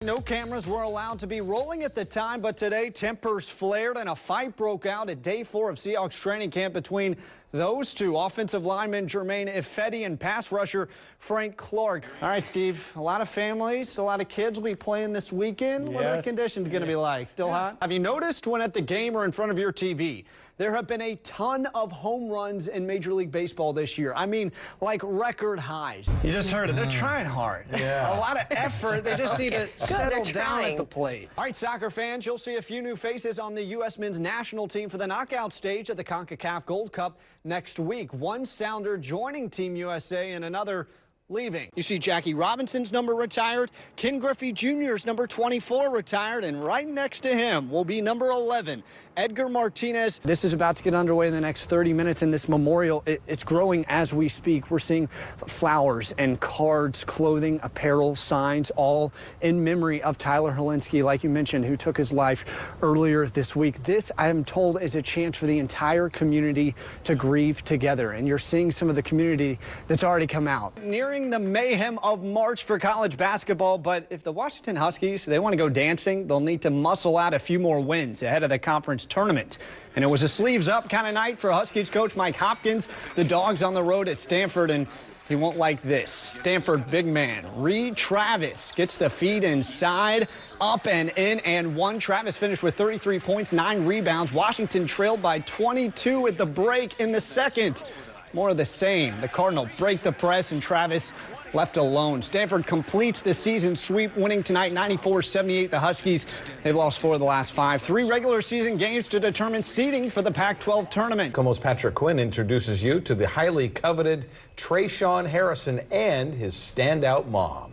No cameras were allowed to be rolling at the time, but today tempers flared and a fight broke out at day 4 of Seahawks training camp between those two, offensive lineman Jermaine Ifedi and pass rusher Frank Clark. All right, Steve, a lot of families, a lot of kids will be playing this weekend. Yes. What are the conditions going to be like? Still hot? Have you noticed when at the game or in front of your TV, there have been a ton of home runs in Major League Baseball this year? I mean, like record highs. You just heard it. They're trying hard. Yeah. A lot of effort. They just need to settle down at the plate. All right, soccer fans, you'll see a few new faces on the U.S. men's national team for the knockout stage at the CONCACAF Gold Cup next week. One Sounder joining Team USA and another leaving. You see Jackie Robinson's number retired, Ken Griffey Jr.'s number 24 retired, and right next to him will be number 11, Edgar Martinez. This is about to get underway in the next 30 minutes, and this memorial, it's growing as we speak. We're seeing flowers and cards, clothing, apparel, signs, all in memory of Tyler Helinski, like you mentioned, who took his life earlier this week. This, I am told, is a chance for the entire community to grieve together, and you're seeing some of the community that's already come out. Nearing the mayhem of March for college basketball, but if the Washington Huskies, they want to go dancing, they'll need to muscle out a few more wins ahead of the conference tournament. And it was a sleeves up kind of night for Huskies coach Mike Hopkins. The Dogs on the road at Stanford, and he won't like this. Stanford big man Reed Travis gets the feed inside, up and in and one. Travis finished with 33 points, 9 rebounds. Washington trailed by 22 at the break in the second. More of the same. The Cardinal break the press and Travis left alone. Stanford completes the season sweep, winning tonight 94-78. The Huskies, they've lost 4 of the last 5. 3 regular season games to determine seeding for the Pac-12 tournament. KOMO's Patrick Quinn introduces you to the highly coveted Trayshawn Harrison and his standout mom.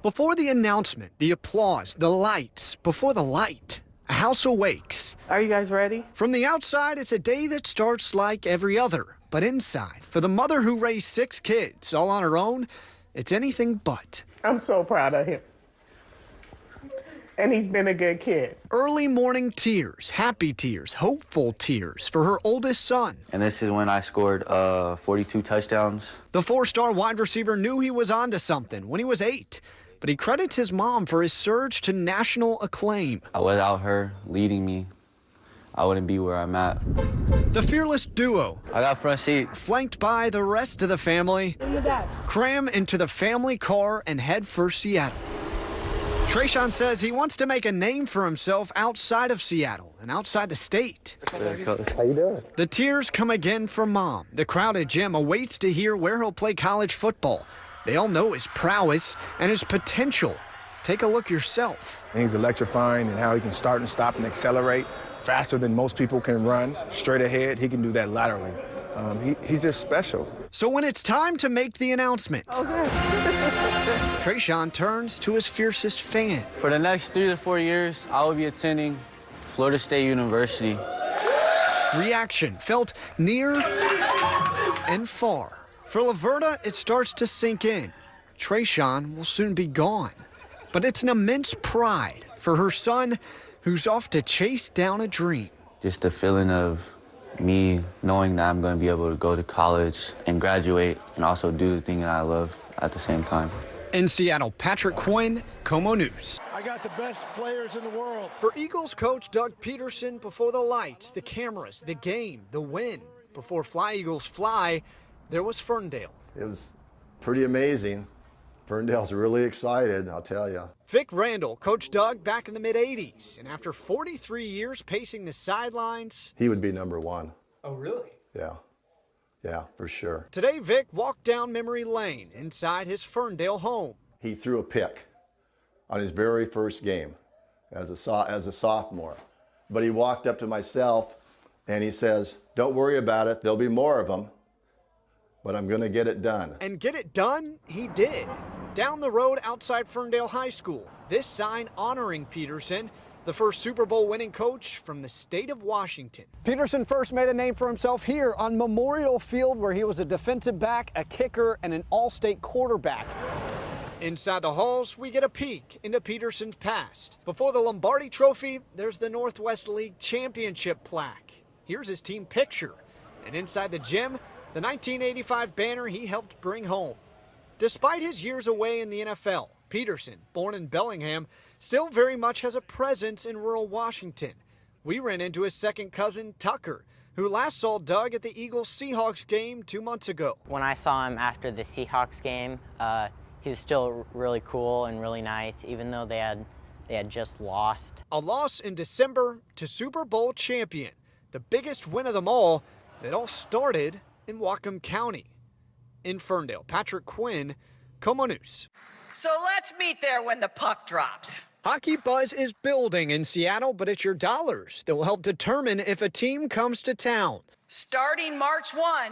Before the announcement, the applause, the lights, before the light, a house awakes. Are you guys ready? From the outside, it's a day that starts like every other. But inside, for the mother who raised 6 kids all on her own, it's anything but. I'm so proud of him. And he's been a good kid. Early morning tears, happy tears, hopeful tears for her oldest son. And this is when I scored 42 touchdowns. The 4-star wide receiver knew he was onto something when he was 8. But he credits his mom for his surge to national acclaim. Without her leading me, I wouldn't be where I'm at. The fearless duo. I got front seat. Flanked by the rest of the family. Cram into the family car and head for Seattle. Trayshawn says he wants to make a name for himself outside of Seattle and outside the state. How you doing? The tears come again from Mom. The crowded gym awaits to hear where he'll play college football. They all know his prowess and his potential. Take a look yourself. He's electrifying in how he can start and stop and accelerate faster than most people can run. Straight ahead, he can do that laterally. He's just special. So when it's time to make the announcement, Trayshawn turns to his fiercest fan. For the next 3 to 4 years, I will be attending Florida State University. Reaction felt near and far. For Laverta, it starts to sink in. Trayshawn will soon be gone. But it's an immense pride for her son, who's off to chase down a dream. Just the feeling of me knowing that I'm going to be able to go to college and graduate and also do the thing that I love at the same time. In Seattle, Patrick Quinn, KOMO News. I got the best players in the world. For Eagles coach Doug Peterson, before the lights, the cameras, the game, the win, before Fly Eagles fly, there was Ferndale. It was pretty amazing. Ferndale's really excited, I'll tell you. Vic Randall coached Doug back in the mid-'80s, and after 43 years pacing the sidelines, he would be number 1. Oh, really? Yeah, for sure. Today, Vic walked down memory lane inside his Ferndale home. He threw a pick on his very first game as a sophomore. But he walked up to myself and he says, "Don't worry about it, there'll be more of them. But I'm going to get it done." And get it done, he did. Down the road outside Ferndale High School, this sign honoring Peterson, the first Super Bowl winning coach from the state of Washington. Peterson first made a name for himself here on Memorial Field, where he was a defensive back, a kicker, and an all-state quarterback. Inside the halls, we get a peek into Peterson's past. Before the Lombardi Trophy, there's the Northwest League Championship plaque. Here's his team picture. And inside the gym, the 1985 banner he helped bring home. Despite his years away in the NFL, Peterson, born in Bellingham, still very much has a presence in rural Washington. We ran into his second cousin, Tucker, who last saw Doug at the Eagles-Seahawks game 2 months ago. When I saw him after the Seahawks game, he was still really cool and really nice, even though they had just lost. A loss in December to Super Bowl champion, the biggest win of them all. It all started in Whatcom County. In Ferndale, Patrick Quinn, Como News. So let's meet there when the puck drops. Hockey buzz is building in Seattle, but it's your dollars that will help determine if a team comes to town. Starting March 1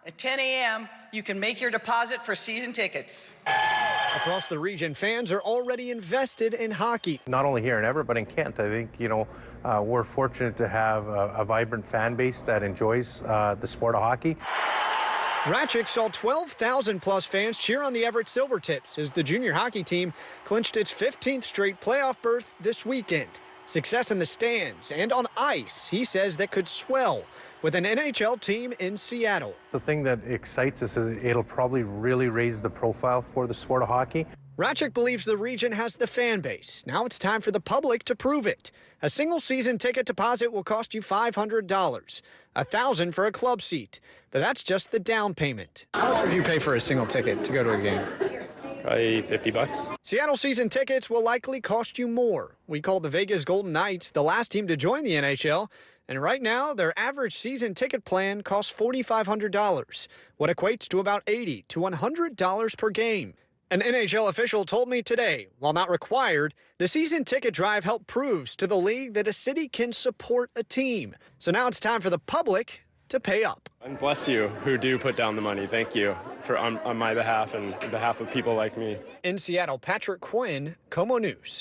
at 10 a.m., you can make your deposit for season tickets. Across the region, fans are already invested in hockey. Not only here in Everett, but in Kent. I think, we're fortunate to have a vibrant fan base that enjoys the sport of hockey. Ratchick saw 12,000-plus fans cheer on the Everett Silvertips as the junior hockey team clinched its 15th straight playoff berth this weekend. Success in the stands and on ice, he says, that could swell with an NHL team in Seattle. The thing that excites us is it'll probably really raise the profile for the sport of hockey. Ratchick believes the region has the fan base. Now it's time for the public to prove it. A single season ticket deposit will cost you $500, $1,000 for a club seat. But that's just the down payment. How much would you pay for a single ticket to go to a game? Probably $50. Seattle season tickets will likely cost you more. We called the Vegas Golden Knights the last team to join the NHL. And right now, their average season ticket plan costs $4,500, what equates to about $80 to $100 per game. An NHL official told me today, while not required, the season ticket drive help proves to the league that a city can support a team. So now it's time for the public to pay up. And bless you who do put down the money. Thank you for on my behalf and on behalf of people like me. In Seattle, Patrick Quinn, Como News.